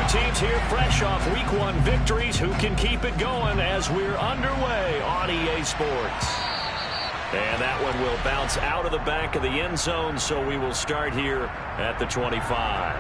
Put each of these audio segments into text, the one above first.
teams here fresh off Week 1 victories. Who can keep it going as we're underway on EA Sports? And that one will bounce out of the back of the end zone, so we will start here at the 25.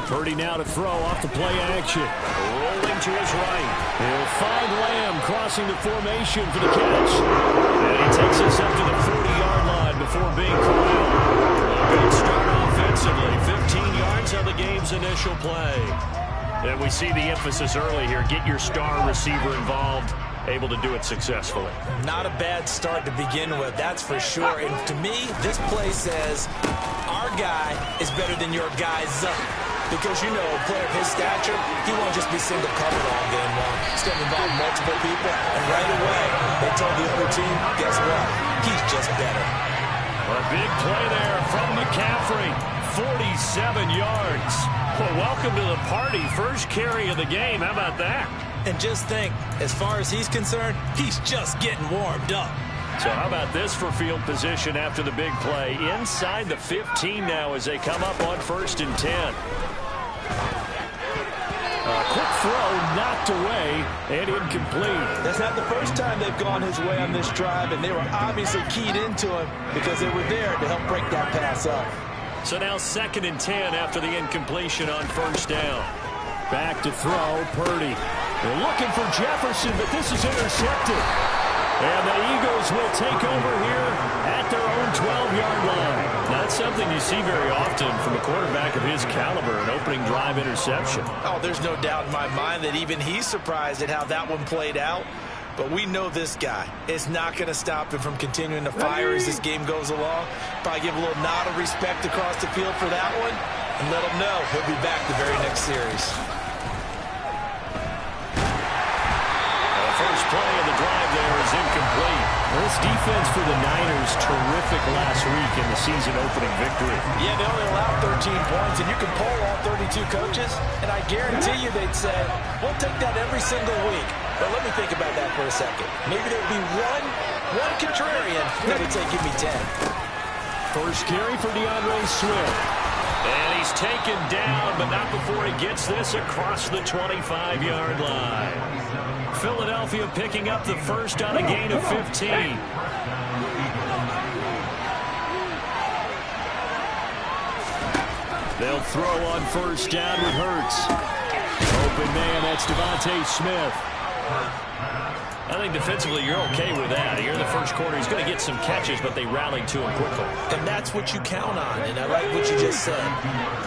Purdy now to throw off the play action. Rolling to his right. He'll find Lamb crossing the formation for the catch. And he takes us up to the 40-yard line before being corralled. A good start offensively. 15 yards on the game's initial play. And we see the emphasis early here. Get your star receiver involved. Able to do it successfully. Not a bad start to begin with, that's for sure. And to me, this play says our guy is better than your guy's. Because, you know, a player of his stature, he won't just be single covered all game long. He's going to involve multiple people, and right away, they told the other team, guess what? He's just better. A big play there from McCaffrey. 47 yards. Well, welcome to the party. First carry of the game. How about that? And just think, as far as he's concerned, he's just getting warmed up. So how about this for field position after the big play? Inside the 15 now as they come up on 1st and 10. A quick throw knocked away and incomplete. That's not the first time they've gone his way on this drive, and they were obviously keyed into him because they were there to help break that pass up. So now 2nd and 10 after the incompletion on 1st down. Back to throw, Purdy. They're looking for Jefferson, but this is intercepted. And the Eagles will take over here at their own 12-yard line. Not something you see very often from a quarterback of his caliber, an opening drive interception. Oh, there's no doubt in my mind that even he's surprised at how that one played out. But we know this guy is not going to stop him from continuing to fire as this game goes along. Probably give a little nod of respect across the field for that one and let him know he'll be back the very next series. First play of the drive there is incomplete. This defense for the Niners, terrific last week in the season opening victory. Yeah, they only allowed 13 points, and you can poll all 32 coaches, and I guarantee you they'd say, we'll take that every single week. But let me think about that for a second. Maybe there'd be one contrarian that would say, give me 10. First carry for DeAndre Swift. And he's taken down, but not before he gets this across the 25-yard line. Philadelphia picking up the first on a gain of 15. They'll throw on 1st down with Hurts. Open man, that's Devontae Smith. I think defensively you're okay with that. Here in the first quarter, he's going to get some catches, but they rallied to him quickly. And that's what you count on, and I like what you just said.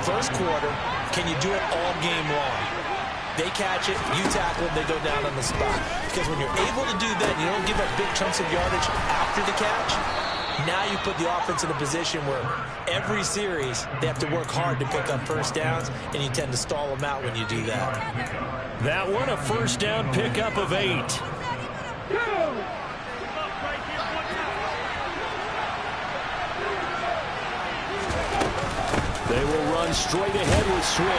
First quarter, can you do it all game long? They catch it, you tackle it, they go down on the spot. Because when you're able to do that, you don't give up big chunks of yardage after the catch, now you put the offense in a position where every series they have to work hard to pick up first downs, and you tend to stall them out when you do that. That one, a first down pickup of 8. They will run straight ahead with Swift.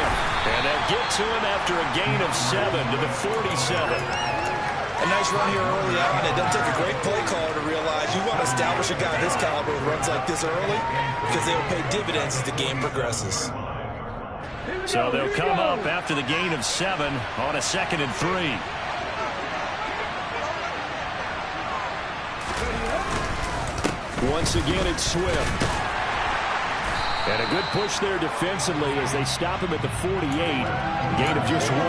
And they'll get to him after a gain of 7 to the 47. A nice run here early on. It doesn't take a great play caller to realize you want to establish a guy of this caliber with runs like this early because they will pay dividends as the game progresses. So they'll come up after the gain of 7 on a 2nd and 3. Once again, it's Swift. And a good push there defensively as they stop him at the 48. Gain of just 1.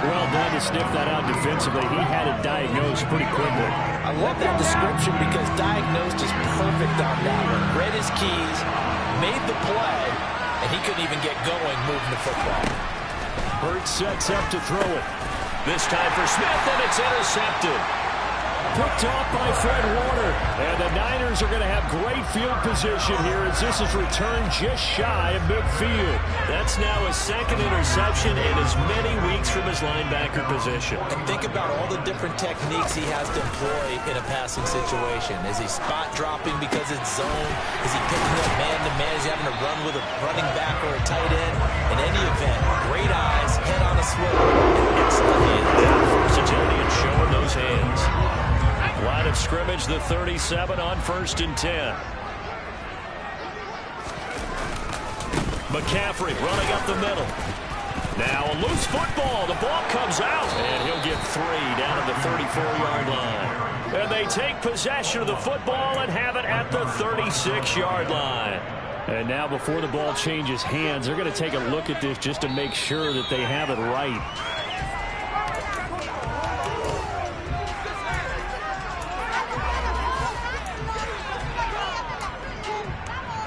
Well done to sniff that out defensively. He had it diagnosed pretty quickly. I love that description because diagnosed is perfect on that one. Read his keys, made the play, and he couldn't even get going moving the football. Hurts sets up to throw it. This time for Smith, and it's intercepted. Picked off by Fred Warner. And the Niners are going to have great field position here as this is returned just shy of midfield. That's now his 2nd interception in as many weeks from his linebacker position. And think about all the different techniques he has to employ in a passing situation. Is he spot dropping because it's zone? Is he picking up man-to-man? Is he having to run with a running back or a tight end? In any event, great eyes, head on a swivel, and excellent hands. scrimmage, the 37 on 1st and 10. McCaffrey running up the middle. Now a loose football. The ball comes out, and he'll get 3 down at the 34-yard line. And they take possession of the football and have it at the 36-yard line. And now before the ball changes hands, they're going to take a look at this just to make sure that they have it right.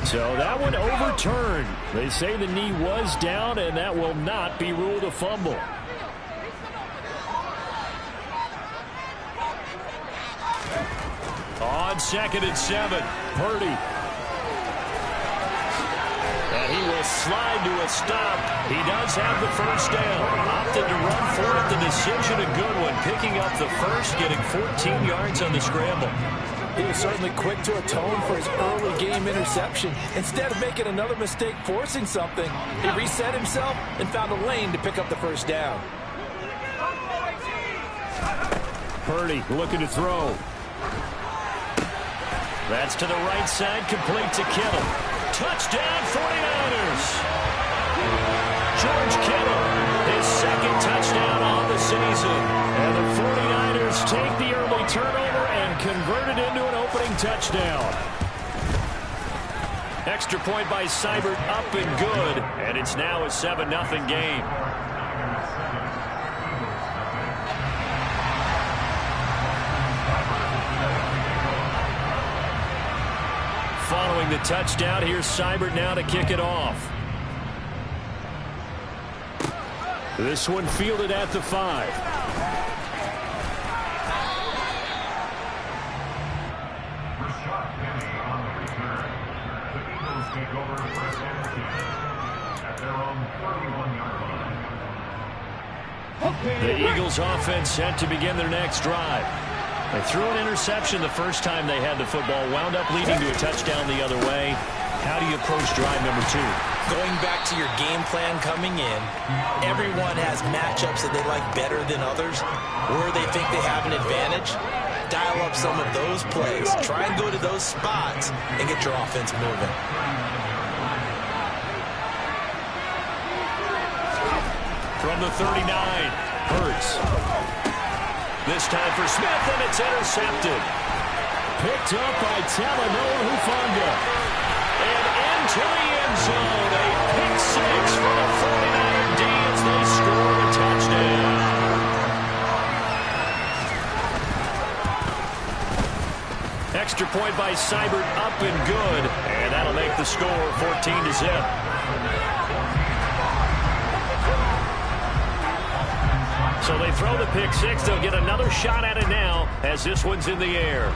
So that one overturned. They say the knee was down, and that will not be ruled a fumble. On 2nd and 7, Purdy. And he will slide to a stop. He does have the first down. Opted to run for it. The decision a good one. Picking up the first, getting 14 yards on the scramble. He was certainly quick to atone for his early game interception. Instead of making another mistake forcing something, he reset himself and found a lane to pick up the first down. Purdy looking to throw. That's to the right side, complete to Kittle. Touchdown 49ers! George Kittle, his 2nd touchdown on the season. And the 49ers take the early turnover and convert it into an opening touchdown. Extra point by Seibert, up and good. And it's now a 7-0 game. Following the touchdown, here's Seibert now to kick it off. This one fielded at the 5. The Eagles offense set to begin their next drive. They threw an interception the first time they had the football, wound up leading to a touchdown the other way. How do you approach drive number 2? Going back to your game plan coming in, everyone has matchups that they like better than others, where they think they have an advantage. Dial up some of those plays. Try and go to those spots and get your offense moving. From the 39, Hurts. This time for Smith, and it's intercepted. Picked up by Talanoa Hufanga. And into the end zone, a pick 6 for the 49er D as they score a touchdown. Extra point by Seibert, up and good. And that'll make the score 14-0. So they throw the pick 6. They'll get another shot at it now as this one's in the air.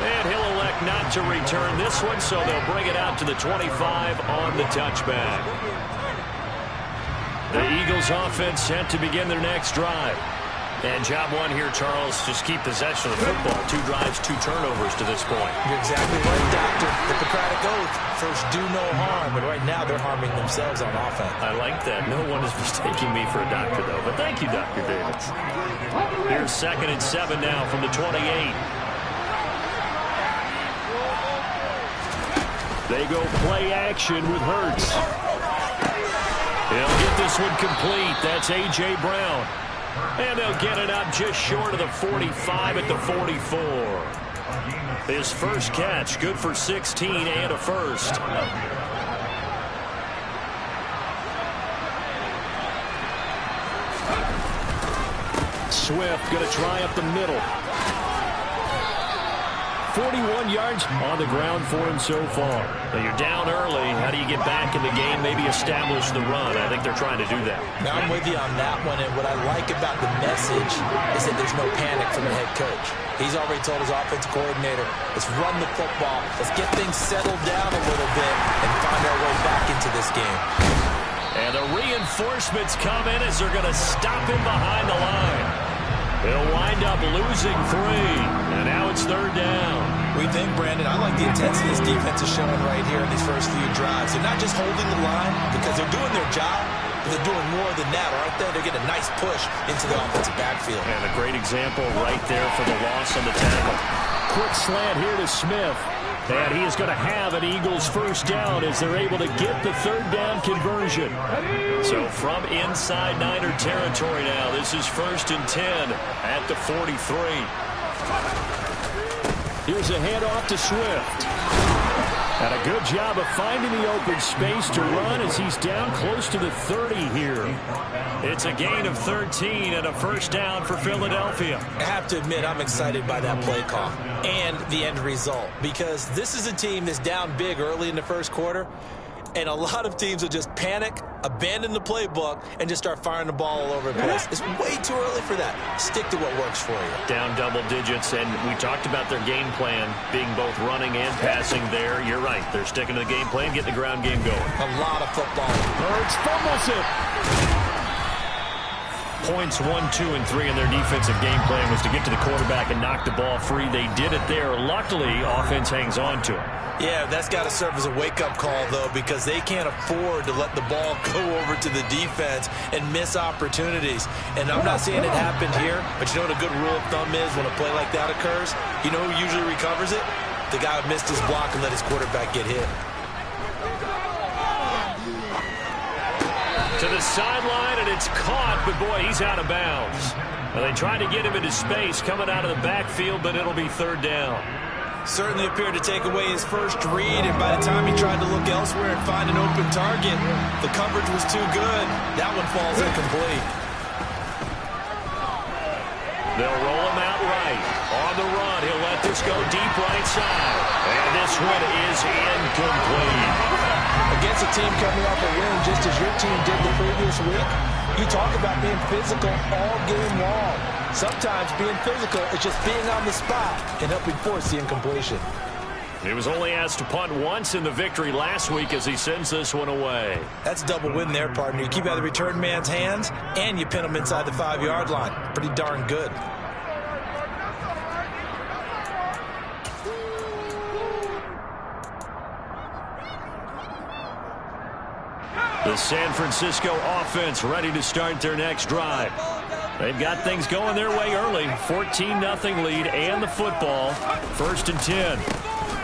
And he'll elect not to return this one, so they'll bring it out to the 25 on the touchback. The Eagles offense set to begin their next drive. And job 1 here, Charles, just keep possession of the football. 2 drives, 2 turnovers to this point. You're exactly right, Doctor. Hippocratic oath. First, do no harm. But right now, they're harming themselves on offense. I like that. No one is mistaking me for a doctor, though. But thank you, Dr. Davis. Here's 2nd and 7 now from the 28. They go play action with Hurts. He'll get this one complete. That's A.J. Brown. And they'll get it up just short of the 45 at the 44. His first catch, good for 16 and a first. Swift going to try up the middle. 41 yards on the ground for him so far. Now you're down early. How do you get back in the game? Maybe establish the run. I think they're trying to do that. Now I'm with you on that one, and what I like about the message is that there's no panic from the head coach. He's already told his offensive coordinator, let's run the football, let's get things settled down a little bit and find our way back into this game. And the reinforcements come in as they're going to stop him behind the line. They'll wind up losing 3, and now it's 3rd down. We think, Brandon, I like the intensity this defense is showing right here in these first few drives. They're not just holding the line because they're doing their job, but they're doing more than that, aren't they? They're getting a nice push into the offensive backfield. And a great example right there for the loss on the tackle. Quick slant here to Smith. And he is going to have an Eagles first down as they're able to get the third down conversion. So from inside Niner territory now, this is 1st and 10 at the 43. Here's a handoff to Swift. And a good job of finding the open space to run as he's down close to the 30 here. It's a gain of 13 and a first down for Philadelphia. I have to admit, I'm excited by that play call and the end result, because this is a team that's down big early in the first quarter, and a lot of teams will just panic, abandon the playbook, and just start firing the ball all over the place. It's way too early for that. Stick to what works for you. Down double digits, and we talked about their game plan being both running and passing there. You're right. They're sticking to the game plan, getting the ground game going. A lot of football. Hurts fumbles it. Points 1, 2, and 3 in their defensive game plan was to get to the quarterback and knock the ball free. They did it there. Luckily, offense hangs on to it. Yeah, that's got to serve as a wake-up call, though, because they can't afford to let the ball go over to the defense and miss opportunities. And I'm not saying it happened here, but you know what a good rule of thumb is when a play like that occurs? You know who usually recovers it? The guy who missed his block and let his quarterback get hit. To the sideline, and it's caught, but boy, he's out of bounds. Well, they tried to get him into space coming out of the backfield, but it'll be third down. Certainly appeared to take away his first read, and by the time he tried to look elsewhere and find an open target, the coverage was too good. That one falls incomplete. They'll roll him out right. On the run, he'll let this go deep right side. And this one is incomplete. Against a team coming off a win just as your team did the previous week, you talk about being physical all game long. Sometimes being physical is just being on the spot and helping force the incompletion. He was only asked to punt once in the victory last week as he sends this one away. That's a double win there, partner. You keep out of the return man's hands, and you pin him inside the 5-yard line. Pretty darn good. The San Francisco offense ready to start their next drive. They've got things going their way early. 14-0 lead and the football. 1st and 10.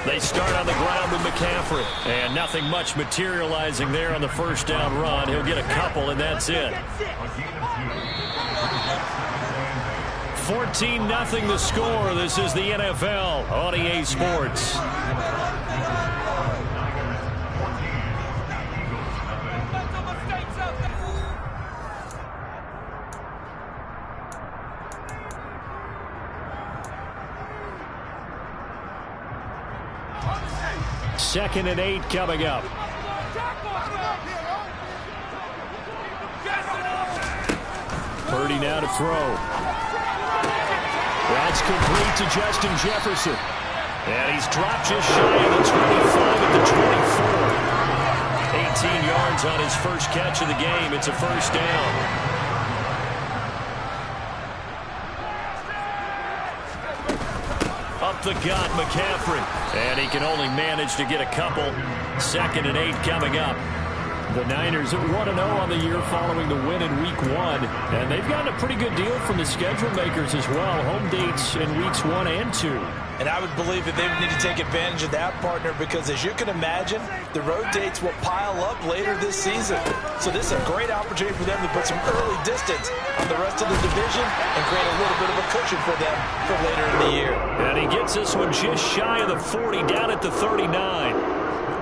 They start on the ground with McCaffrey. And nothing much materializing there on the first down run. He'll get a couple, and that's it. 14-0 the score. This is the NFL on EA Sports. Second and 8 coming up. Purdy now to throw. That's complete to Justin Jefferson. And he's dropped just shy of the 25 at the 24. 18 yards on his first catch of the game. It's a first down. Up the gut, McCaffrey. And he can only manage to get a couple. 2nd and 8 coming up. The Niners are 1-0 on the year following the win in Week 1. And they've gotten a pretty good deal from the schedule makers as well. Home dates in Weeks 1 and 2. And I would believe that they would need to take advantage of that, partner, because as you can imagine, the road dates will pile up later this season. So this is a great opportunity for them to put some early distance on the rest of the division and create a little bit of a cushion for them for later in the year. And he gets this one just shy of the 40, down at the 39.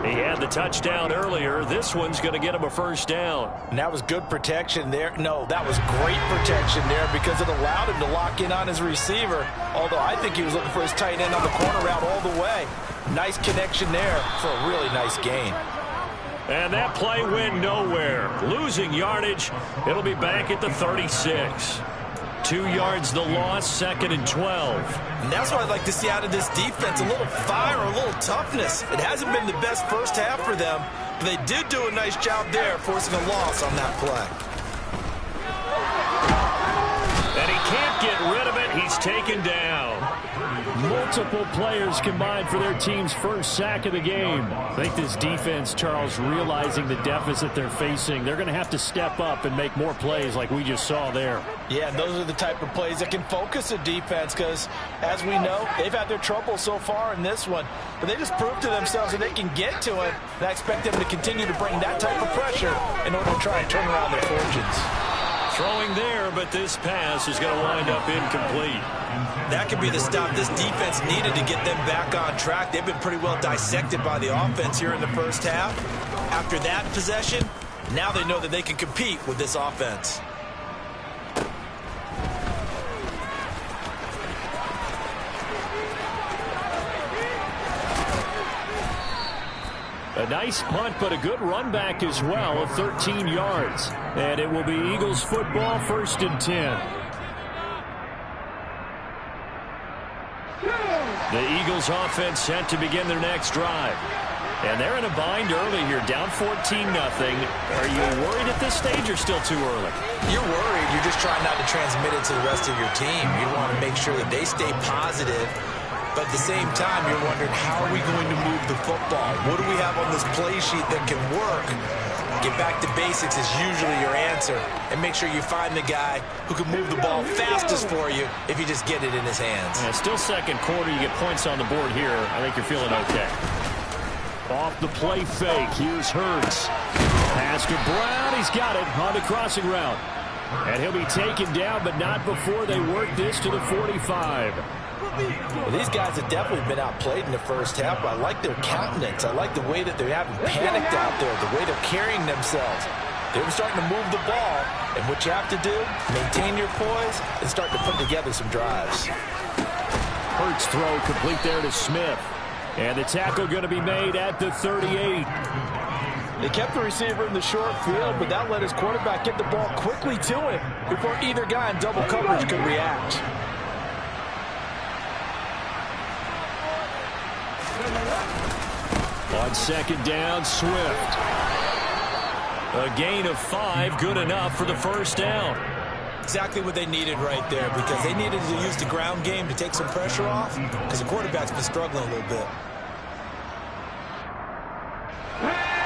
He had the touchdown earlier. This one's going to get him a first down. And that was good protection there. No, that was great protection there because it allowed him to lock in on his receiver, although I think he was looking for his tight end on the corner route all the way. Nice connection there for a really nice gain. And that play went nowhere. Losing yardage. It'll be back at the 36. 2 yards the loss, 2nd and 12. And that's what I'd like to see out of this defense, a little fire, a little toughness. It hasn't been the best first half for them, but they did do a nice job there, forcing a loss on that play. And he can't get rid of it. He's taken down. Multiple players combined for their team's first sack of the game. I think this defense, Charles, realizing the deficit they're facing, they're going to have to step up and make more plays like we just saw there. Yeah, and those are the type of plays that can focus a defense because, as we know, they've had their trouble so far in this one. But they just proved to themselves that they can get to it, and I expect them to continue to bring that type of pressure in order to try and turn around their fortunes. Throwing there, but this pass is going to wind up incomplete. That could be the stop this defense needed to get them back on track. They've been pretty well dissected by the offense here in the first half. After that possession, now they know that they can compete with this offense. A nice punt, but a good run back as well of 13 yards. And it will be Eagles football, 1st and 10. The Eagles offense set to begin their next drive. And they're in a bind early here, down 14-0. Are you worried at this stage or still too early? You're worried. You're just trying not to transmit it to the rest of your team. You want to make sure that they stay positive. But at the same time, you're wondering, how are we going to move the football? What do we have on this play sheet that can work? Get back to basics is usually your answer. And make sure you find the guy who can move the ball fastest for you if you just get it in his hands. Yeah, still second quarter. You get points on the board here. I think you're feeling okay. Off the play fake. Here's Hurts. Pass to Brown. He's got it on the crossing route. And he'll be taken down, but not before they work this to the 45. Well, these guys have definitely been outplayed in the first half, but I like their countenance. I like the way that they haven't panicked out there, the way they're carrying themselves. They're starting to move the ball, and what you have to do, maintain your poise and start to put together some drives. Hurts throw complete there to Smith. And the tackle going to be made at the 38. They kept the receiver in the short field, but that let his quarterback get the ball quickly to him before either guy in double coverage could react. On 2nd down, Swift. A gain of 5, good enough for the 1st down. Exactly what they needed right there, because they needed to use the ground game to take some pressure off, because the quarterback's been struggling a little bit.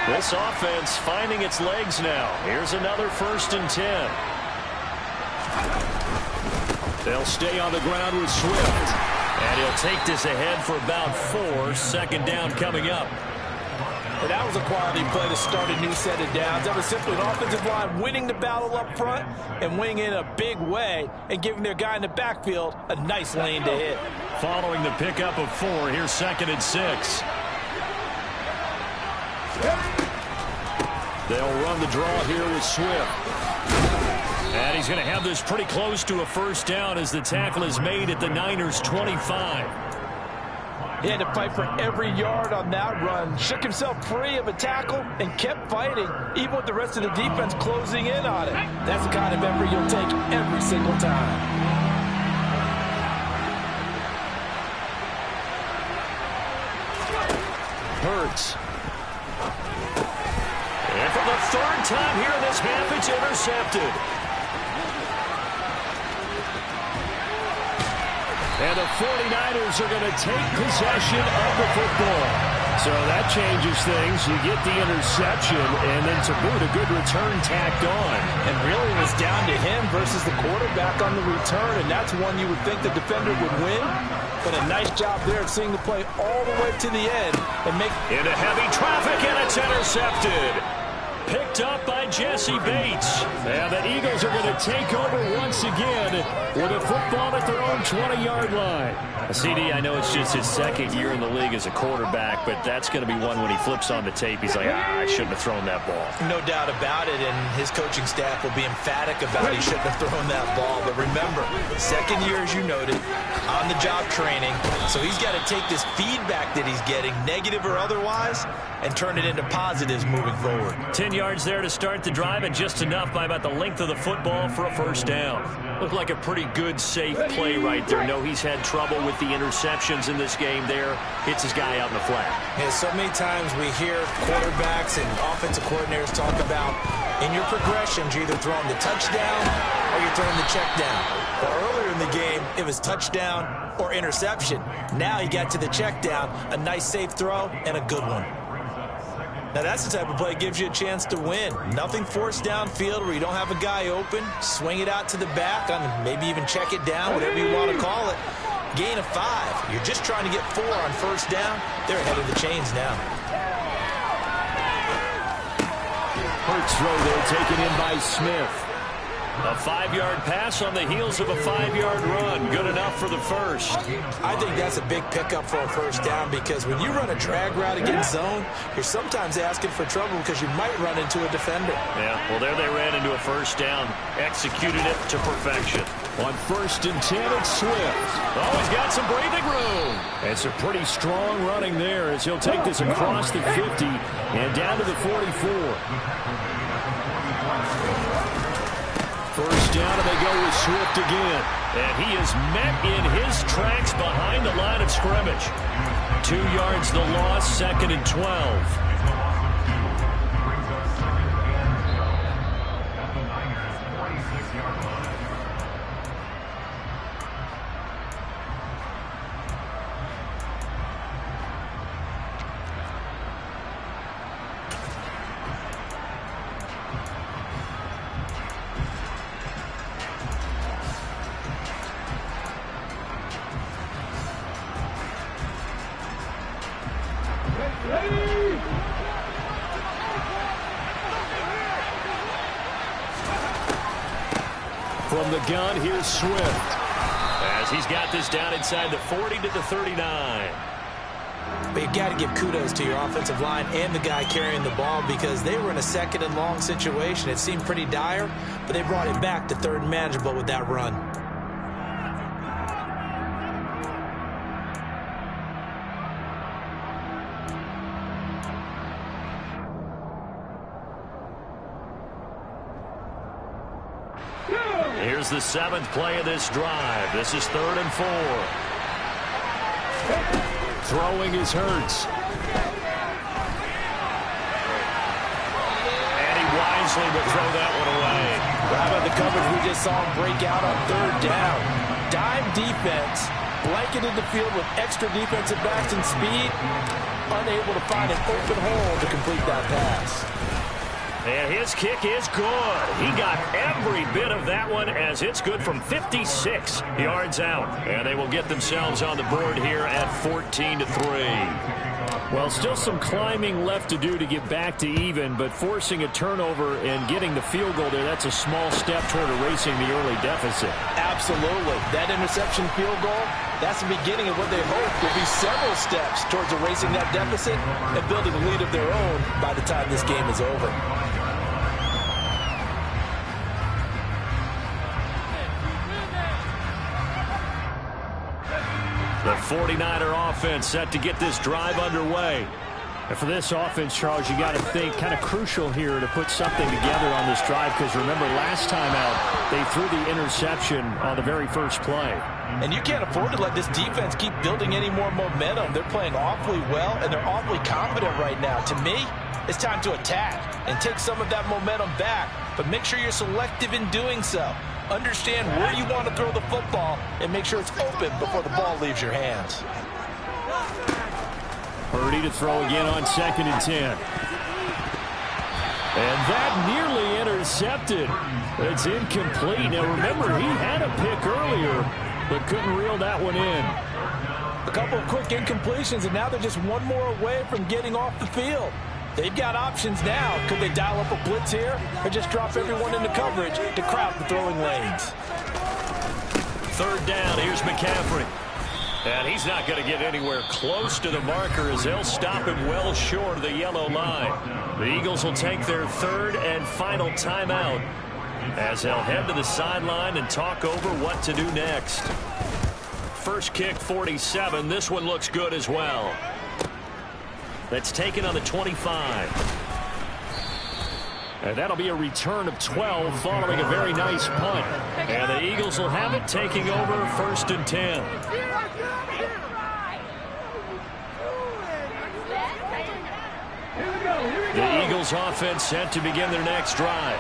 This offense finding its legs now. Here's another 1st and 10. They'll stay on the ground with Swift. And he'll take this ahead for about 4. 2nd down coming up. And that was a quality play to start a new set of downs. That was simply an offensive line winning the battle up front and winning in a big way and giving their guy in the backfield a nice lane to hit. Following the pickup of 4, here's 2nd and 6. They'll run the draw here with Swift. And he's going to have this pretty close to a 1st down as the tackle is made at the Niners' 25. He had to fight for every yard on that run. Shook himself free of a tackle and kept fighting, even with the rest of the defense closing in on it. That's the kind of effort you'll take every single time. Hurts. And for the 3rd time here in this half, it's intercepted. And the 49ers are going to take possession of the football. So that changes things. You get the interception, and then to boot, a good return tacked on. And really, it was down to him versus the quarterback on the return, and that's one you would think the defender would win. But a nice job there of seeing the play all the way to the end and make into heavy traffic, and it's intercepted. Picked up by Jesse Bates. And the Eagles are going to take over once again with a football at their own 20-yard line. CD, I know it's just his 2nd year in the league as a quarterback, but that's going to be one when he flips on the tape. He's like, I shouldn't have thrown that ball. No doubt about it, and his coaching staff will be emphatic about he shouldn't have thrown that ball. But remember, 2nd year, as you noted, on-the-job training. So he's got to take this feedback that he's getting, negative or otherwise, and turn it into positives moving forward. 10 yards there to start the drive, and just enough by about the length of the football for a 1st down. Looked like a pretty good, safe play right there. No, he's had trouble with the interceptions in this game there. Hits his guy out in the flat. Yeah, so many times we hear quarterbacks and offensive coordinators talk about In your progressions, you're either throwing the touchdown or you're throwing the check down. But earlier in the game, it was touchdown or interception. Now you got to the check down, a nice safe throw, and a good one. Now that's the type of play that gives you a chance to win. Nothing forced downfield where you don't have a guy open. Swing it out to the back, maybe even check it down, whatever you want to call it. Gain of 5. You're just trying to get 4 on first down. They're ahead of the chains now. Hurts throw there, taken in by Smith. A 5-yard pass on the heels of a 5-yard run. Good enough for the first. I think that's a big pickup for a first down because when you run a drag route against zone, you're sometimes asking for trouble because you might run into a defender. Yeah, well, there they ran into a first down. Executed it to perfection. On 1st and 10, it's Swift. Oh, he's got some breathing room. And some pretty strong running there as he'll take this across the 50 and down to the 44. First down, and they go with Swift again. And he is met in his tracks behind the line of scrimmage. 2 yards the loss, 2nd and 12. From the gun, here's Swift. As he's got this down inside the 40 to the 39. But you got to give kudos to your offensive line and the guy carrying the ball because they were in a 2nd and long situation. It seemed pretty dire, but they brought it back to 3rd and manageable with that run. Here's the 7th play of this drive. This is 3rd and 4. Throwing is Hurts. And he wisely will throw that one away. How about the coverage we just saw him break out on 3rd down? Dime defense, blanketed the field with extra defensive backs and speed, unable to find an open hole to complete that pass. And his kick is good. He got every bit of that one as it's good from 56 yards out. And they will get themselves on the board here at 14 to 3. Well, still some climbing left to do to get back to even, but forcing a turnover and getting the field goal there, that's a small step toward erasing the early deficit. Absolutely. That interception field goal, that's the beginning of what they hope will be several steps towards erasing that deficit and building a lead of their own by the time this game is over. The 49er offense set to get this drive underway. And for this offense, Charles, you got to think kind of crucial here to put something together on this drive because remember last time out they threw the interception on the very first play. And you can't afford to let this defense keep building any more momentum. They're playing awfully well and they're awfully confident right now. To me, it's time to attack and take some of that momentum back, but make sure you're selective in doing so. Understand where you want to throw the football and make sure it's open before the ball leaves your hands. Purdy to throw again on 2nd and 10. And that nearly intercepted. It's incomplete. Now remember, he had a pick earlier, but couldn't reel that one in. A couple of quick incompletions, and now they're just one more away from getting off the field. They've got options now. Could they dial up a blitz here or just drop everyone into coverage to crowd the throwing lanes? 3rd down, here's McCaffrey. And he's not going to get anywhere close to the marker as they'll stop him well short of the yellow line. The Eagles will take their 3rd and final timeout as they'll head to the sideline and talk over what to do next. First kick, 47. This one looks good as well. That's taken on the 25. And that'll be a return of 12 following a very nice punt. And the Eagles will have it taking over 1st and 10. The Eagles Eagles offense set to begin their next drive.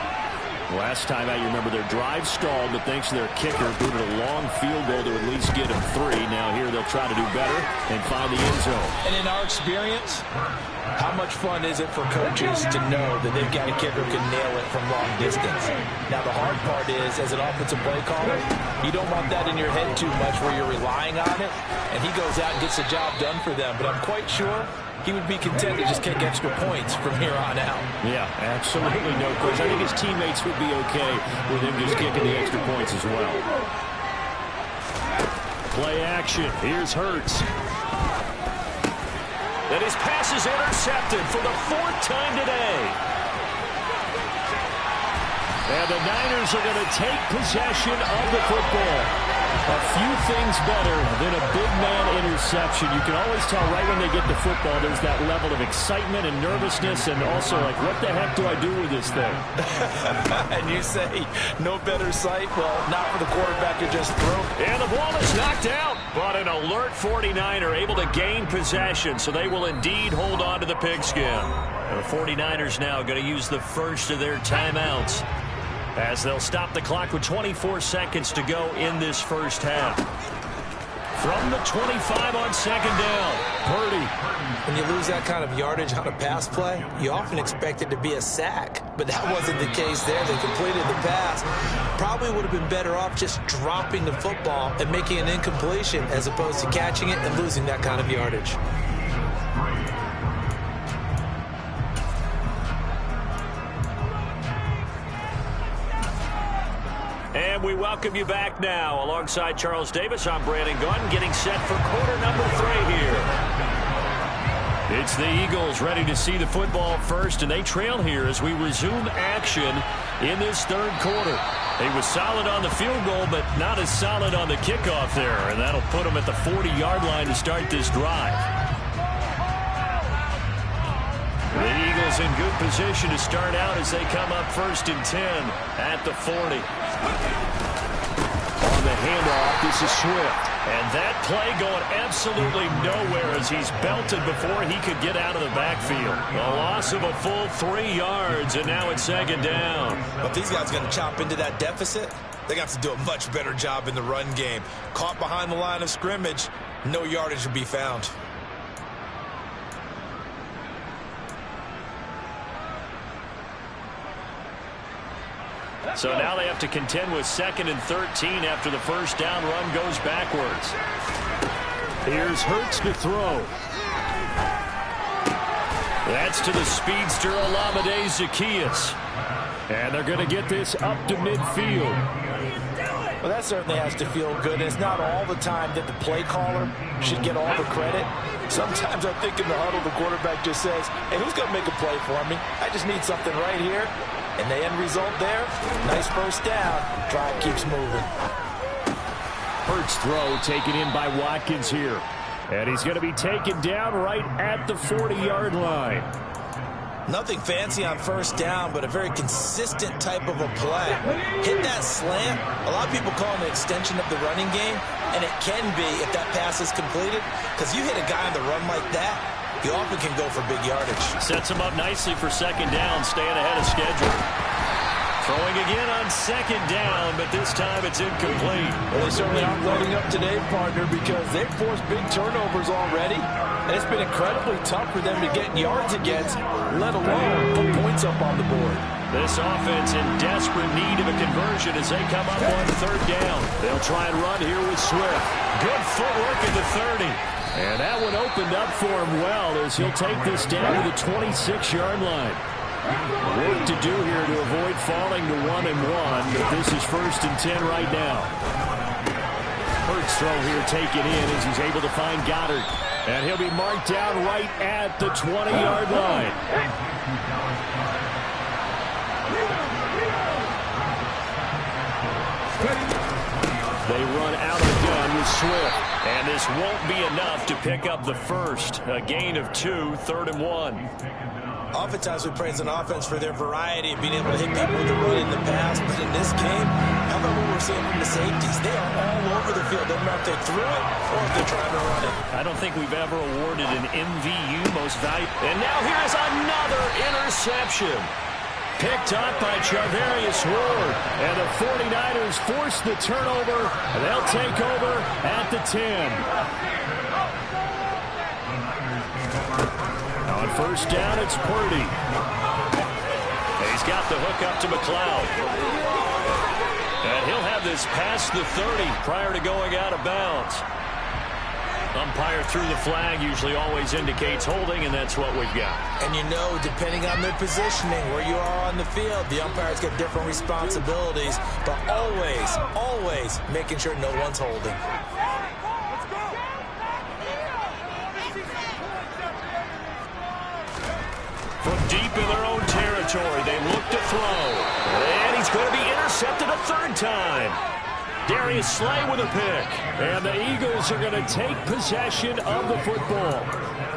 Last time out, you remember their drive stalled, but thanks to their kicker, booted a long field goal to at least get them 3. Now here they'll try to do better and find the end zone. And in our experience, how much fun is it for coaches to know that they've got a kicker who can nail it from long distance? Now, the hard part is, as an offensive play caller, you don't want that in your head too much where you're relying on it, and he goes out and gets the job done for them. But I'm quite sure he would be content to just kick extra points from here on out. Yeah, absolutely no question. I think his teammates would be okay with him just kicking the extra points as well. Play action. Here's Hurts. And his pass is intercepted for the 4th time today. And the Niners are going to take possession of the football. A few things better than a big man interception. You can always tell right when they get the football, there's that level of excitement and nervousness, and also like, what the heck do I do with this thing? And you say, no better sight? Well, not for the quarterback to just throw. And the ball is knocked out, but an alert 49er able to gain possession, so they will indeed hold on to the pigskin. The 49ers now going to use the first of their timeouts, as they'll stop the clock with 24 seconds to go in this first half. From the 25 on second down, Purdy. When you lose that kind of yardage on a pass play, you often expect it to be a sack. But that wasn't the case there. They completed the pass. Probably would have been better off just dropping the football and making an incompletion as opposed to catching it and losing that kind of yardage. And we welcome you back now. Alongside Charles Davis, I'm Brandon Gunn, getting set for quarter number 3 here. It's the Eagles ready to see the football first, and they trail here as we resume action in this third quarter. He was solid on the field goal, but not as solid on the kickoff there, and that'll put him at the 40-yard line to start this drive. The Eagles in good position to start out as they come up 1st and 10 at the 40. On the handoff, this is Swift. And that play going absolutely nowhere as he's belted before he could get out of the backfield. A loss of a full 3 yards, and now it's second down. But these guys are going to chop into that deficit. They're going to have to do a much better job in the run game. Caught behind the line of scrimmage, no yardage will be found. So now they have to contend with 2nd and 13 after the first down run goes backwards. Here's Hurts to throw. That's to the speedster Olamide Zaccheaus. And they're going to get this up to midfield. Well, that certainly has to feel good. It's not all the time that the play caller should get all the credit. Sometimes I think in the huddle, the quarterback just says, hey, who's going to make a play for me? I just need something right here. And the end result there, nice first down. Drive keeps moving. Hurts throw taken in by Watkins here. And he's going to be taken down right at the 40-yard line. Nothing fancy on first down, but a very consistent type of a play. Hit that slant. A lot of people call it an extension of the running game, and it can be if that pass is completed, because you hit a guy on the run like that, you often can go for big yardage. Sets him up nicely for second down, staying ahead of schedule. Throwing again on second down, but this time it's incomplete. Well, they certainly aren't loading up today, partner, because they've forced big turnovers already, and it's been incredibly tough for them to get yards against, let alone put points up on the board. This offense in desperate need of a conversion as they come up on third down. They'll try and run here with Swift. Good footwork at the 30. And that one opened up for him well as he'll take this down to the 26-yard line. Work to do here to avoid falling to 1-1, but this is 1st and 10 right now. Hurts throw here taken in as he's able to find Goddard. And he'll be marked down right at the 20-yard line. They run out of the gun with Swift. And this won't be enough to pick up the first. A gain of 2, 3rd and 1. Oftentimes we praise an offense for their variety of being able to hit people with the run in the past. But in this game, how about what we're seeing from the safeties. They are all over the field. Doesn't matter if they threw it or if they're trying to run it. I don't think we've ever awarded an MVU most valuable. And now here's another interception. Picked up by Charvarius Ward. And the 49ers force the turnover. And they'll take over at the 10. On first down, it's Purdy. He's got the hook up to McLeod. And he'll have this past the 30 prior to going out of bounds. Umpire threw the flag, usually always indicates holding, and that's what we've got. And you know, depending on their positioning, where you are on the field, the umpires get different responsibilities, but always making sure no one's holding. From deep in their own territory, they look to throw. And he's going to be intercepted a third time. Darius Slay with a pick. And the Eagles are going to take possession of the football.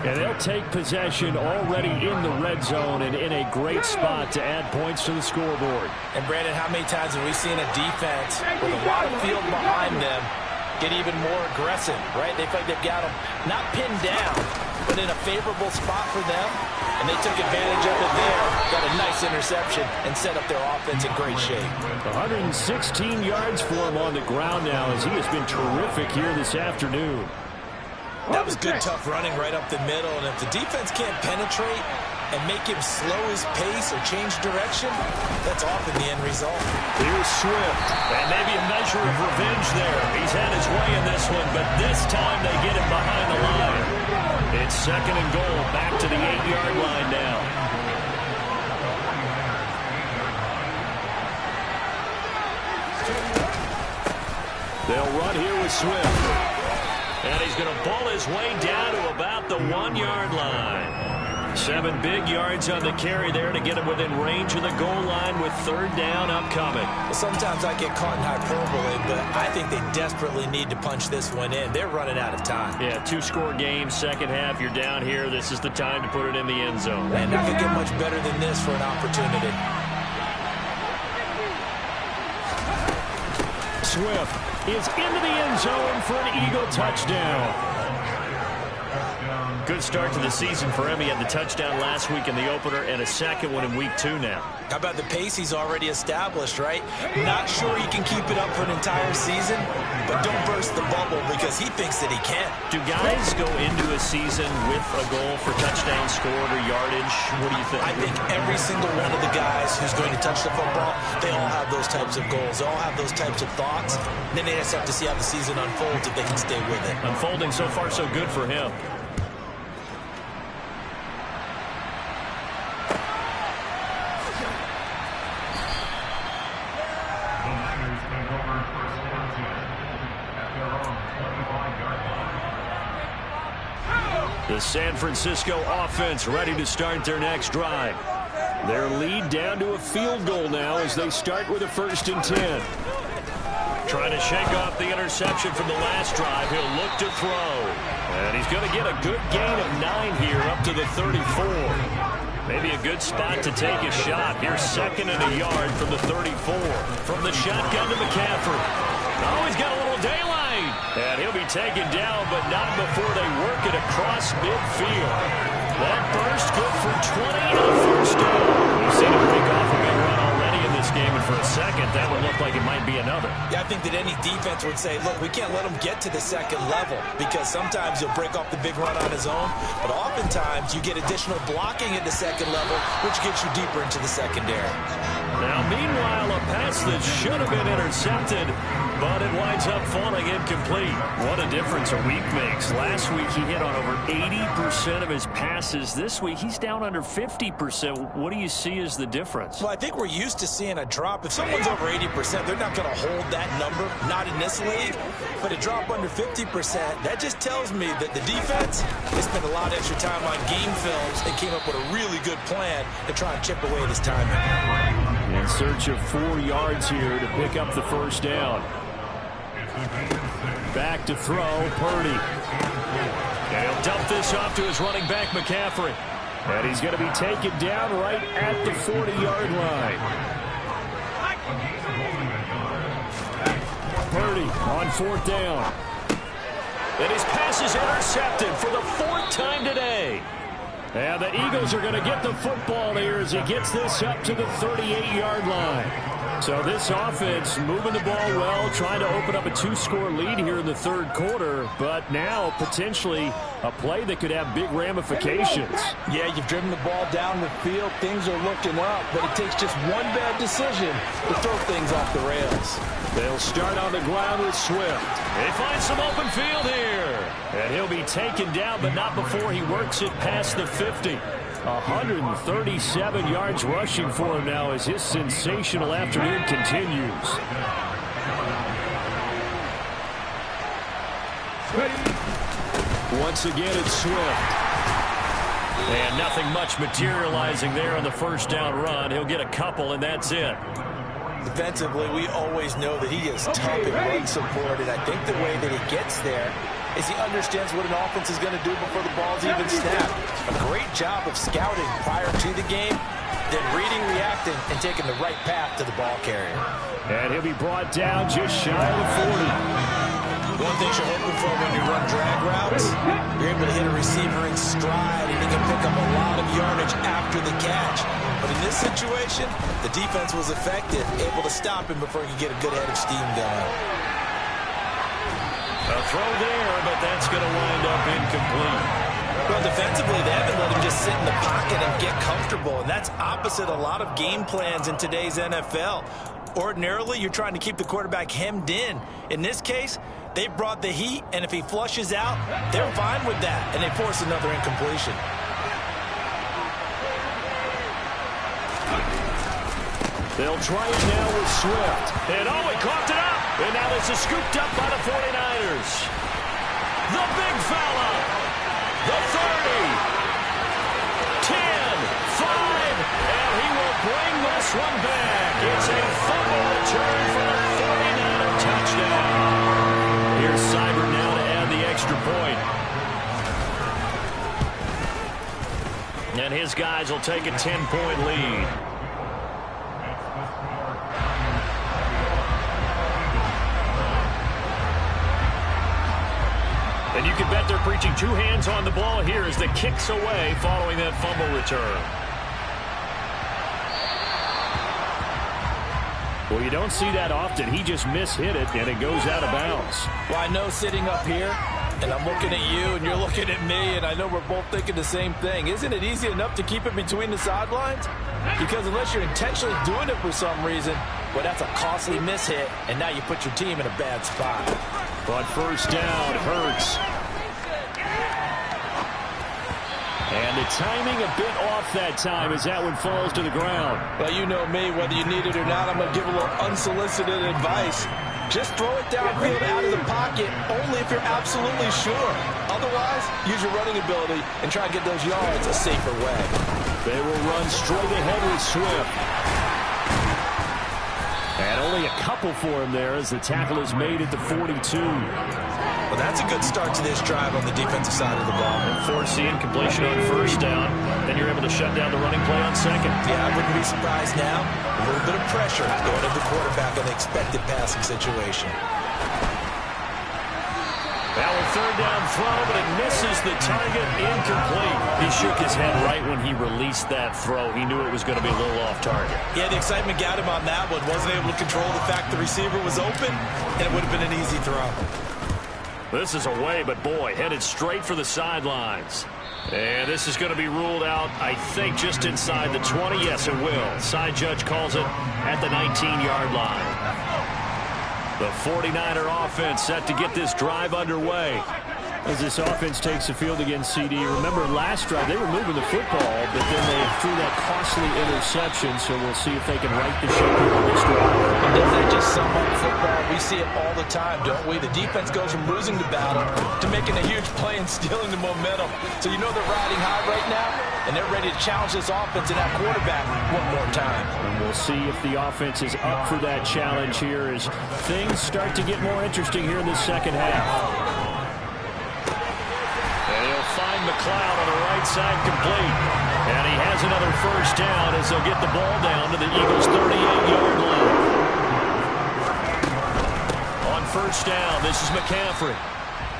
And they'll take possession already in the red zone and in a great spot to add points to the scoreboard. And Brandon, how many times have we seen a defense with a lot of field behind them get even more aggressive, right? They feel like they've got them not pinned down, but in a favorable spot for them. And they took advantage of it there, got a nice interception, and set up their offense in great shape. 116 yards for him on the ground now as he has been terrific here this afternoon. That was good, tough running right up the middle. And if the defense can't penetrate and make him slow his pace or change direction, that's often the end result. Here's Swift, and maybe a measure of revenge there. He's had his way in this one, but this time they get him behind the line. It's second and goal, back to the 8-yard line now. They'll run here with Swift. And he's going to pull his way down to about the 1-yard line. 7 big yards on the carry there to get him within range of the goal line with third down upcoming. Well, sometimes I get caught in hyperbole, but I think they desperately need to punch this one in. They're running out of time. Yeah, 2-score game, second half, you're down here. This is the time to put it in the end zone. And not going to get much better than this for an opportunity. Swift is into the end zone for an Eagle touchdown. Good start to the season for him. He had the touchdown last week in the opener and a second one in week 2 now. How about the pace he's already established, right? Not sure he can keep it up for an entire season, but don't burst the bubble because he thinks that he can. Do guys go into a season with a goal for touchdown scored or yardage? What do you think? I think every single one of the guys who's going to touch the football, they all have those types of goals. They all have those types of thoughts. Then they just have to see how the season unfolds if they can stay with it. Unfolding so far so good for him. The San Francisco offense ready to start their next drive. Their lead down to a field goal now as they start with a 1st and 10. Trying to shake off the interception from the last drive. He'll look to throw. And he's going to get a good gain of 9 here up to the 34. Maybe a good spot to take a shot. Here's 2nd and a yard from the 34. From the shotgun to McCaffrey. Oh, he's got a little daylight. And he'll be taken down, but not before they work it across midfield. That burst good for 20 and a first down. We've seen him pick off a big run already in this game, and for a second, that would look like it might be another. Yeah, I think that any defense would say, look, we can't let him get to the second level because sometimes he'll break off the big run on his own, but oftentimes you get additional blocking at the second level, which gets you deeper into the secondary. Now, meanwhile, a pass that should have been intercepted, but it winds up falling incomplete. What a difference a week makes. Last week, he hit on over 80% of his passes. This week, he's down under 50%. What do you see as the difference? Well, I think we're used to seeing a drop. If someone's over 80%, they're not going to hold that number, not in this league. But a drop under 50%, that just tells me that the defense, they spent a lot of extra time on game films and came up with a really good plan to try and chip away this timing. In search of 4 yards here to pick up the first down. Back to throw, Purdy. And he'll dump this off to his running back, McCaffrey. And he's going to be taken down right at the 40-yard line. 40 on 4th down. And his pass is intercepted for the 4th time today. And the Eagles are going to get the football here as he gets this up to the 38-yard line. So this offense moving the ball well, trying to open up a 2-score lead here in the 3rd quarter, but now potentially a play that could have big ramifications. Yeah, you've driven the ball down the field. Things are looking up, but it takes just one bad decision to throw things off the rails. They'll start on the ground with Swift. They find some open field here. And he'll be taken down, but not before he works it past the 50. 137 yards rushing for him now as his sensational afternoon continues. Once again, it's Swift. And nothing much materializing there on the 1st down run. He'll get a couple, and that's it. Defensively, we always know that he is tough and run support, and I think the way that he gets there is he understands what an offense is going to do before the ball's even snapped. A great job of scouting prior to the game, then reading, reacting, and taking the right path to the ball carrier. And he'll be brought down just shy of the 40. One thing you're hoping for when you run drag routes, you're able to hit a receiver in stride, and he can pick up a lot of yardage after the catch. But in this situation, the defense was effective, able to stop him before he could get a good head of steam going. A throw there, but that's going to wind up incomplete. Well, defensively, they haven't let him just sit in the pocket and get comfortable, and that's opposite a lot of game plans in today's NFL. Ordinarily, you're trying to keep the quarterback hemmed in. In this case, they brought the heat, and if he flushes out, they're fine with that, and they force another incompletion. They'll try it now with Swift. And oh, he coughed it up. And now this is scooped up by the 49ers. The big fella. The 30. 10, 5, and he will bring this one back. It's a fumble return for the 49er touchdown. Here's Cyber now to add the extra point. And his guys will take a 10-point lead. And you can bet they're preaching 2 hands on the ball here as the kick's away following that fumble return. Well, you don't see that often. He just mishit it, and it goes out of bounds. Well, I know sitting up here, and I'm looking at you, and you're looking at me, and I know we're both thinking the same thing. Isn't it easy enough to keep it between the sidelines? Because unless you're intentionally doing it for some reason, well, that's a costly mishit, and now you put your team in a bad spot. But 1st down hurts. And the timing a bit off that time as that one falls to the ground. Well, you know me, whether you need it or not, I'm going to give a little unsolicited advice. Just throw it downfield out of the pocket, only if you're absolutely sure. Otherwise, use your running ability and try and get those yards a safer way. They will run straight ahead with Swift. And only a couple for him there as the tackle is made at the 42. Well, that's a good start to this drive on the defensive side of the ball. And force the incompletion on 1st down. Then you're able to shut down the running play on 2nd. Yeah, I wouldn't be surprised now. A little bit of pressure going to the quarterback on the expected passing situation. Now a 3rd down throw, but it misses the target, incomplete. He shook his head right when he released that throw. He knew it was going to be a little off target. Yeah, the excitement got him on that one. Wasn't able to control the fact the receiver was open, and it would have been an easy throw. This is away, but boy, headed straight for the sidelines. And this is going to be ruled out, I think, just inside the 20. Yes, it will. Side judge calls it at the 19-yard line. The 49er offense set to get this drive underway. As this offense takes the field against CD. Remember, last drive, they were moving the football, but then they threw that costly interception, so we'll see if they can right the ship here on this drive. And does that just sum up football? We see it all the time, don't we? The defense goes from losing the battle to making a huge play and stealing the momentum. So you know they're riding high right now, and they're ready to challenge this offense and that quarterback one more time. And we'll see if the offense is up for that challenge here as things start to get more interesting here in the second half. And he'll find McLeod on the right side complete. And he has another 1st down as they'll get the ball down to the Eagles' 38-yard line. On first down. This is McCaffrey.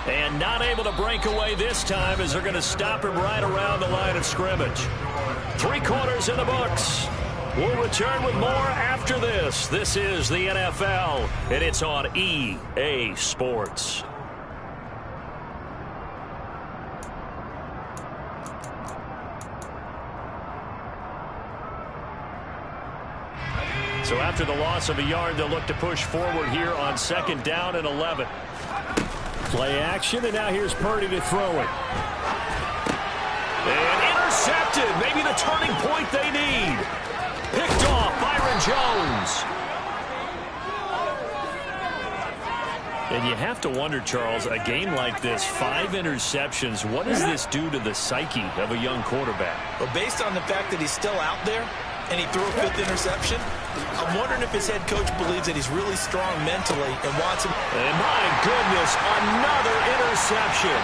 And not able to break away this time as they're going to stop him right around the line of scrimmage. 3 quarters in the books. We'll return with more after this. This is the NFL, and it's on EA Sports. So after the loss of a yard, they'll look to push forward here on 2nd down and 11. Play action, and now here's Purdy to throw it. And intercepted. Maybe the turning point they need. Picked off Byron Jones. And you have to wonder, Charles, a game like this, 5 interceptions, what does this do to the psyche of a young quarterback? Well, based on the fact that he's still out there and he threw a 5th interception, I'm wondering if his head coach believes that he's really strong mentally and wants him. And my goodness, another interception.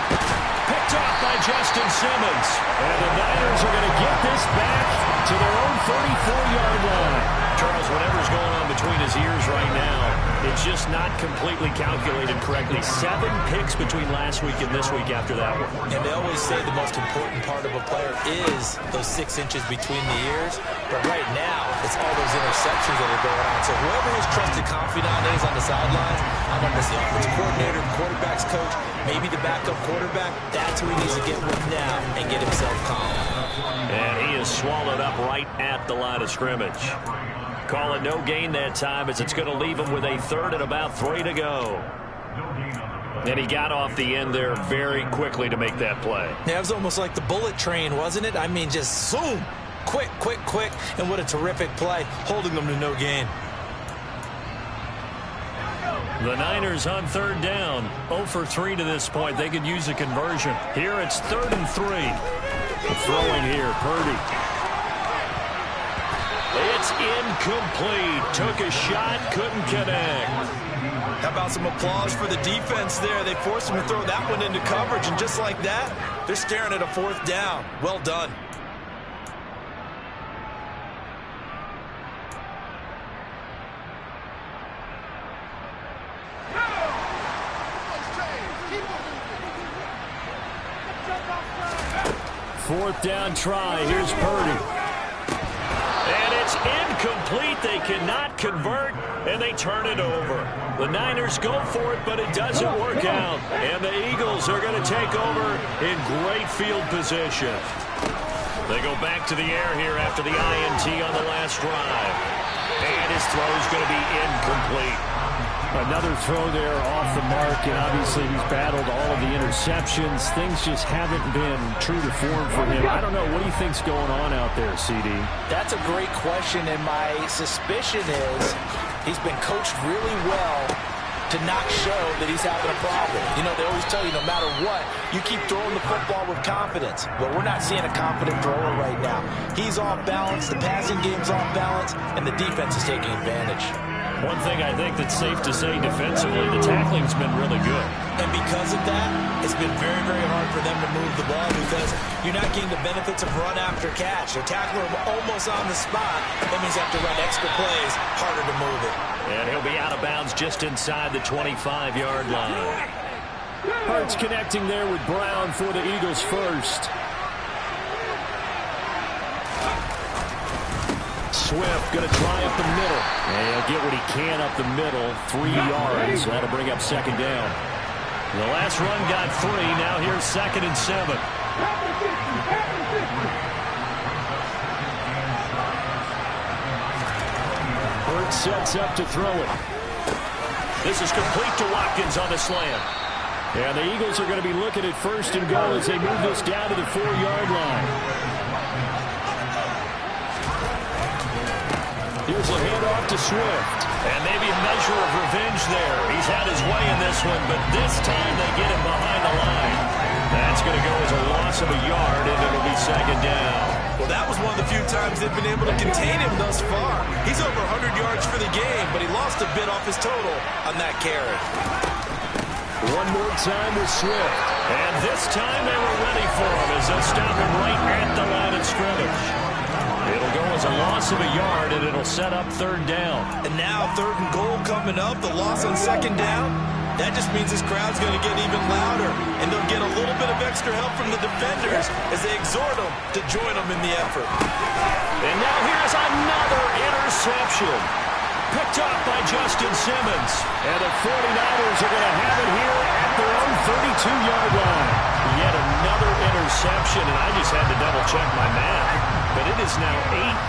Picked off by Justin Simmons. And the Niners are going to get this back to their own 34-yard line. Charles, whatever's going on between his ears right now, it's just not completely calculated correctly. 7 picks between last week and this week after that one. And they always say the most important part of a player is those 6 inches between the ears. But right now, it's all those interceptions that are going on. So whoever his trusted confidant is on the sidelines, I don't know, the offensive coordinator, the quarterback's coach, maybe the backup quarterback, that's who he needs to get with now and get himself calm. And he is swallowed up right at the line of scrimmage. Call it no gain that time as it's going to leave him with a 3rd and about 3 to go. And he got off the end there very quickly to make that play. Yeah, it was almost like the bullet train, wasn't it? I mean, just zoom. Quick, quick, quick. And what a terrific play, holding them to no gain. The Niners on 3rd down. 0 for 3 to this point. They could use a conversion. Here it's 3rd and 3. Throwing here, Purdy. It's incomplete. Took a shot, couldn't connect. How about some applause for the defense there? They forced him to throw that one into coverage, and just like that, they're staring at a 4th down. Well done. Fourth down try. Here's Purdy. And it's incomplete. They cannot convert, and they turn it over. The Niners go for it, but it doesn't work out. And the Eagles are going to take over in great field position. They go back to the air here after the INT on the last drive. And his throw is going to be incomplete. Another throw there off the mark, and obviously he's battled all of the interceptions. Things just haven't been true to form for him. I don't know. What do you think's going on out there, CD? That's a great question, and my suspicion is he's been coached really well to not show that he's having a problem. You know, they always tell you no matter what, you keep throwing the football with confidence. But we're not seeing a confident thrower right now. He's off balance, the passing game's off balance, and the defense is taking advantage. One thing I think that's safe to say defensively, the tackling's been really good. And because of that, it's been very, very hard for them to move the ball because you're not getting the benefits of run after catch. They're tackling him almost on the spot. That means you have to run extra plays, harder to move it. And he'll be out of bounds just inside the 25-yard line. Hurts connecting there with Brown for the Eagles first. Swift going to try up the middle. And he'll get what he can up the middle. 3 yards. That'll bring up 2nd down. The last run got 3. Now here's 2nd and 7. Hurts sets up to throw it. This is complete to Watkins on the slant. And the Eagles are going to be looking at 1st and goal as they move this down to the 4-yard line. Here's a handoff to Swift. And maybe a measure of revenge there. He's had his way in this one, but this time they get him behind the line. That's going to go as a loss of a yard, and it'll be 2nd down. Well, that was one of the few times they've been able to contain him thus far. He's over 100 yards for the game, but he lost a bit off his total on that carry. One more time with Swift. And this time they were ready for him as they'll stop him right at the line of scrimmage. It'll go as a loss of a yard, and it'll set up 3rd down. And now 3rd and goal coming up. The loss on 2nd down. That just means this crowd's going to get even louder, and they'll get a little bit of extra help from the defenders as they exhort them to join them in the effort. And now here's another interception. Picked off by Justin Simmons. And the 49ers are going to have it here at their own 32-yard line. Yet another interception, and I just had to double-check my math. But it is now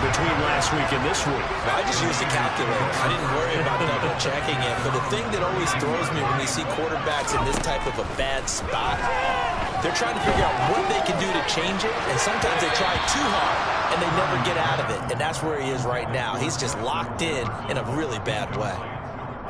8 between last week and this week. Well, I just used a calculator. I didn't worry about double-checking it. But the thing that always throws me when we see quarterbacks in this type of a bad spot, they're trying to figure out what they can do to change it, and sometimes they try too hard, and they never get out of it. And that's where he is right now. He's just locked in a really bad way.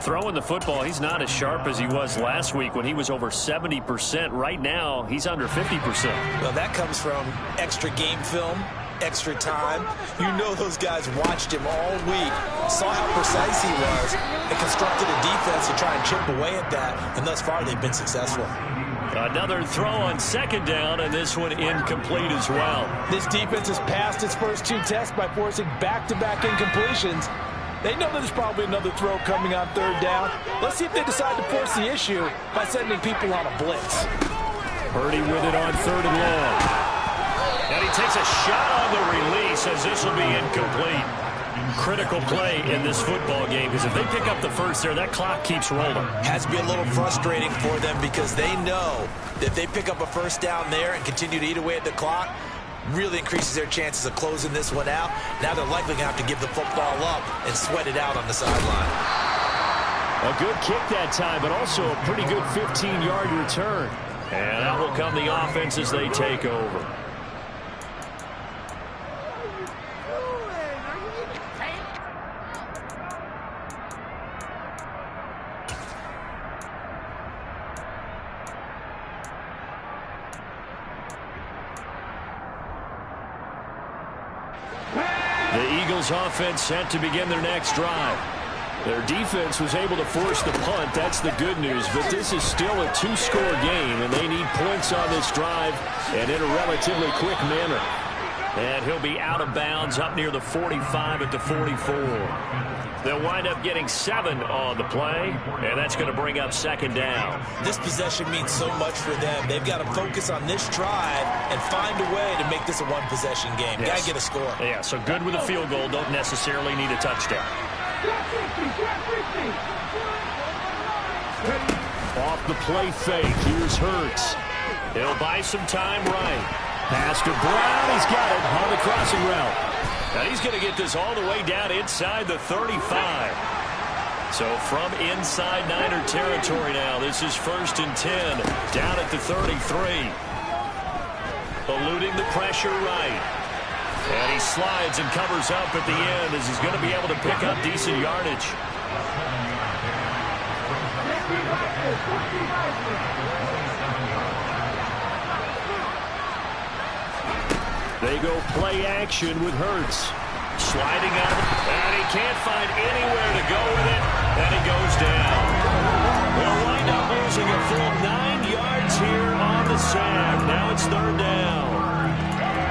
Throwing the football, he's not as sharp as he was last week when he was over 70%. Right now, he's under 50%. Well, that comes from extra game film, extra time. You know those guys watched him all week, saw how precise he was, and constructed a defense to try and chip away at that, and thus far they've been successful. Another throw on second down, and this one incomplete as well. This defense has passed its first 2 tests by forcing back-to-back incompletions. They know there's probably another throw coming on third down. Let's see if they decide to force the issue by sending people on a blitz. Purdy with it on third and long. And he takes a shot on the release as this will be incomplete. Critical play in this football game, because if they pick up the first there, that clock keeps rolling. Has to be a little frustrating for them because they know that if they pick up a first down there and continue to eat away at the clock, really increases their chances of closing this one out. Now they're likely going to have to give the football up and sweat it out on the sideline. A good kick that time, but also a pretty good 15-yard return. And out will come the offense as they take over. The Eagles offense set to begin their next drive. Their defense was able to force the punt. That's the good news. But this is still a 2-score game, and they need points on this drive and in a relatively quick manner. And he'll be out of bounds up near the 45 at the 44. They'll wind up getting 7 on the play, and that's going to bring up second down. This possession means so much for them. They've got to focus on this drive and find a way to make this a one-possession game. Yes. Got to get a score. Yeah, so good with a field goal. Don't necessarily need a touchdown. Off the play fake. Here's Hurts. He'll buy some time right. Pass to Brown. He's got it on the crossing route. Now he's going to get this all the way down inside the 35. So from inside Niner territory now, this is 1st and 10 down at the 33. Eluding the pressure right. And he slides and covers up at the end as he's going to be able to pick up decent yardage. They go play action with Hurts. Sliding out, and he can't find anywhere to go with it, and he goes down. They'll wind up losing a full 9 yards here on the sack. Now it's third down.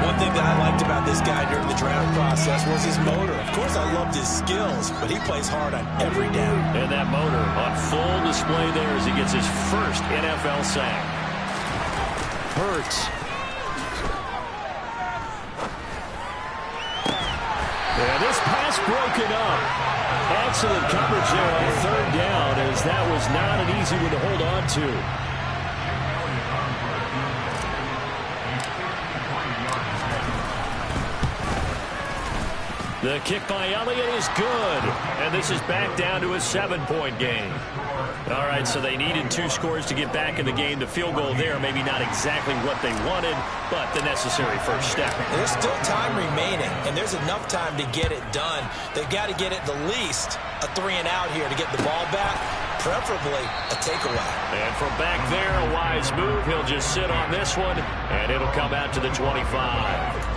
One thing that I liked about this guy during the draft process was his motor. Of course, I loved his skills, but he plays hard on every down. And that motor on full display there as he gets his first NFL sack. Hurts. And this pass broken up. Excellent coverage there on third down, as that was not an easy one to hold on to. The kick by Elliott is good, and this is back down to a 7-point game. All right, so they needed 2 scores to get back in the game. The field goal there, maybe not exactly what they wanted, but the necessary first step. There's still time remaining, and there's enough time to get it done. They've got to get at the least a 3-and-out here to get the ball back, preferably a takeaway. And from back there, a wise move. He'll just sit on this one, and it'll come out to the 25.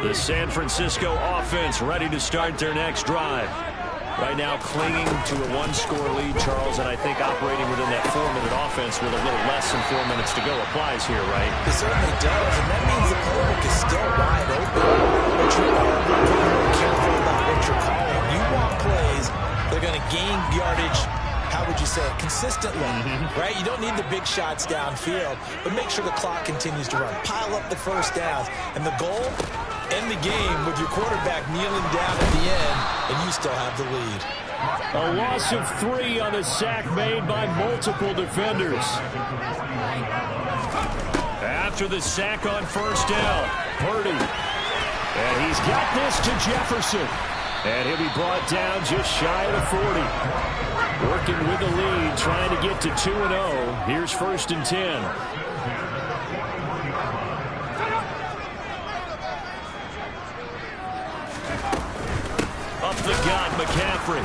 The San Francisco offense ready to start their next drive. Right now clinging to a one-score lead, Charles, and I think operating within that 4-minute offense with a little less than 4 minutes to go applies here, right? It certainly does, and that means the playbook is still wide open. But you are going to be more careful about what you're calling. You want plays that are going to gain yardage, how would you say it, consistently, right? You don't need the big shots downfield, but make sure the clock continues to run. Pile up the first downs, and the goal, end the game with your quarterback kneeling down at the end, and you still have the lead. A loss of 3 on the sack made by multiple defenders. After the sack on first down, Purdy. And he's got this to Jefferson. And he'll be brought down just shy of the 40. Working with the lead, trying to get to 2-0. Here's 1st and 10. Up the gut, McCaffrey.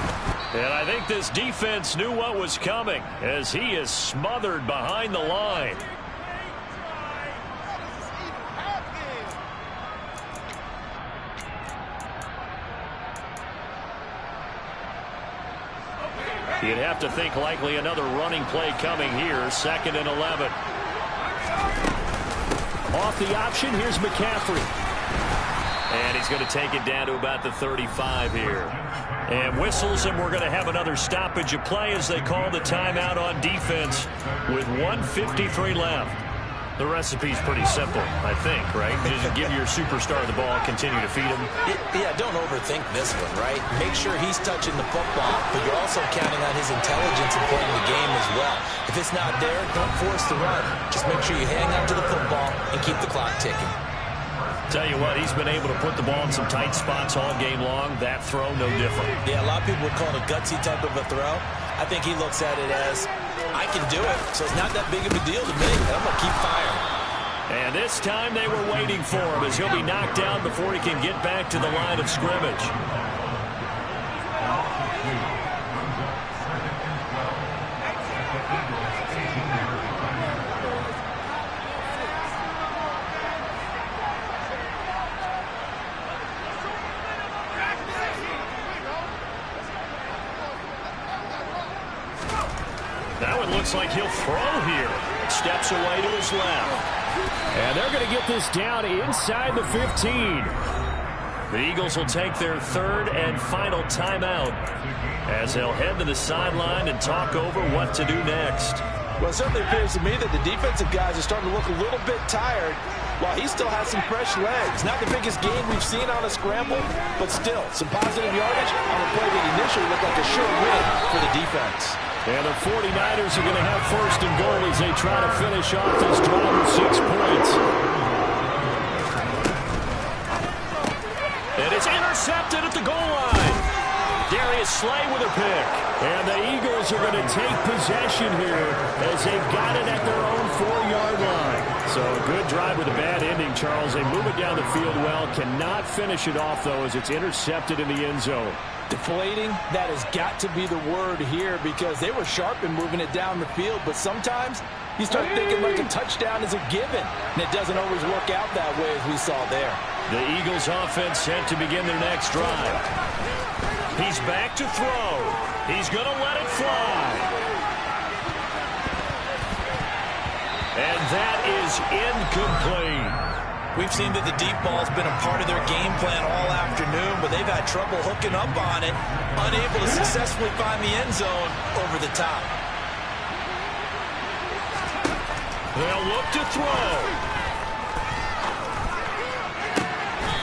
And I think this defense knew what was coming as he is smothered behind the line. You'd have to think likely another running play coming here. 2nd and 11. Off the option, here's McCaffrey. And he's going to take it down to about the 35 here. And whistles, and we're going to have another stoppage of play as they call the timeout on defense with 1:53 left. The recipe's pretty simple, I think, right? Just give your superstar the ball, continue to feed him. Yeah, don't overthink this one, right? Make sure he's touching the football, but you're also counting on his intelligence in playing the game as well. If it's not there, don't force the run. Just make sure you hang on to the football and keep the clock ticking. Tell you what, he's been able to put the ball in some tight spots all game long. That throw, no different. Yeah, a lot of people would call it a gutsy type of a throw. I think he looks at it as, I can do it, so it's not that big of a deal to me. I'm going to keep firing. And this time they were waiting for him as he'll be knocked down before he can get back to the line of scrimmage. That one looks like he'll throw here. Steps away to his left. And they're going to get this down inside the 15. The Eagles will take their 3rd and final timeout as they'll head to the sideline and talk over what to do next. Well, it certainly appears to me that the defensive guys are starting to look a little bit tired while he still has some fresh legs. Not the biggest game we've seen on a scramble, but still some positive yardage on a play that initially looked like a sure win for the defense. And the 49ers are going to have 1st and goal as they try to finish off this drive with 6 points. And it's intercepted at the goal line. Darius Slay with a pick. And the Eagles are going to take possession here as they've got it at their own 4-yard line. So a good drive with a bad ending, Charles. They move it down the field well. Cannot finish it off, though, as it's intercepted in the end zone. Deflating, that has got to be the word here because they were sharp in moving it down the field, but sometimes you start thinking like a touchdown is a given, and it doesn't always work out that way as we saw there. The Eagles offense set to begin their next drive. He's back to throw. He's going to let it fly. And that is incomplete. We've seen that the deep ball's been a part of their game plan all afternoon, but they've had trouble hooking up on it, unable to successfully find the end zone over the top. They'll look to throw.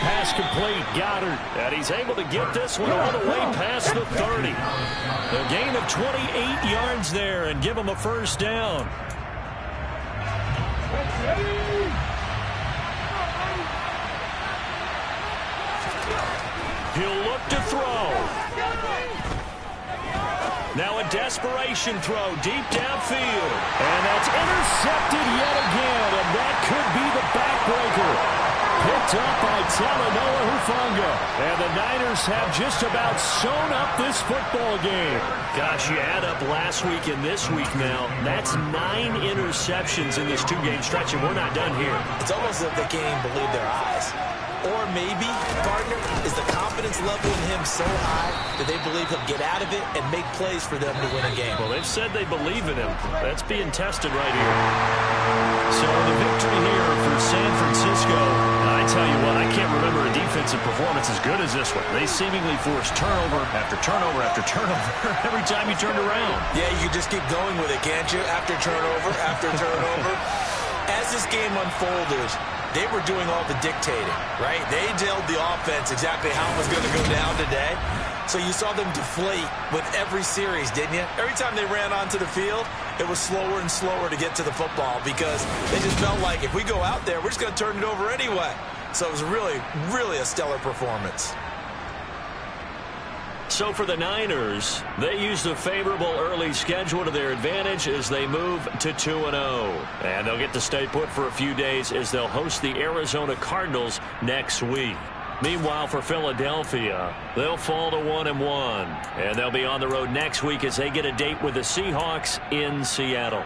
Pass complete, Goddard. And he's able to get this one all the way past the 30. A gain of 28 yards there and give him a 1st down. He'll look to throw. Now a desperation throw deep downfield. And that's intercepted yet again. And that could be the backbreaker. Picked up by Talanoa Hufanga. And the Niners have just about sewn up this football game. Gosh, you add up last week and this week now. That's 9 interceptions in this 2-game stretch, and we're not done here. It's almost as if they can't even believe their eyes. Or maybe, partner, is the confidence level in him so high that they believe he'll get out of it and make plays for them to win a game. Well, they've said they believe in him. That's being tested right here. So the victory here for San Francisco. I tell you what, I can't remember a defensive performance as good as this one. They seemingly forced turnover after turnover after turnover every time you turned around. Yeah, you can just keep going with it, can't you? After turnover, after turnover. As this game unfolded, they were doing all the dictating, right? They told the offense exactly how it was going to go down today. So you saw them deflate with every series, didn't you? Every time they ran onto the field, it was slower and slower to get to the football because they just felt like if we go out there, we're just going to turn it over anyway. So it was really, really a stellar performance. So for the Niners, they used a favorable early schedule to their advantage as they move to 2-0. And they'll get to stay put for a few days as they'll host the Arizona Cardinals next week. Meanwhile, for Philadelphia, they'll fall to 1-1. And they'll be on the road next week as they get a date with the Seahawks in Seattle.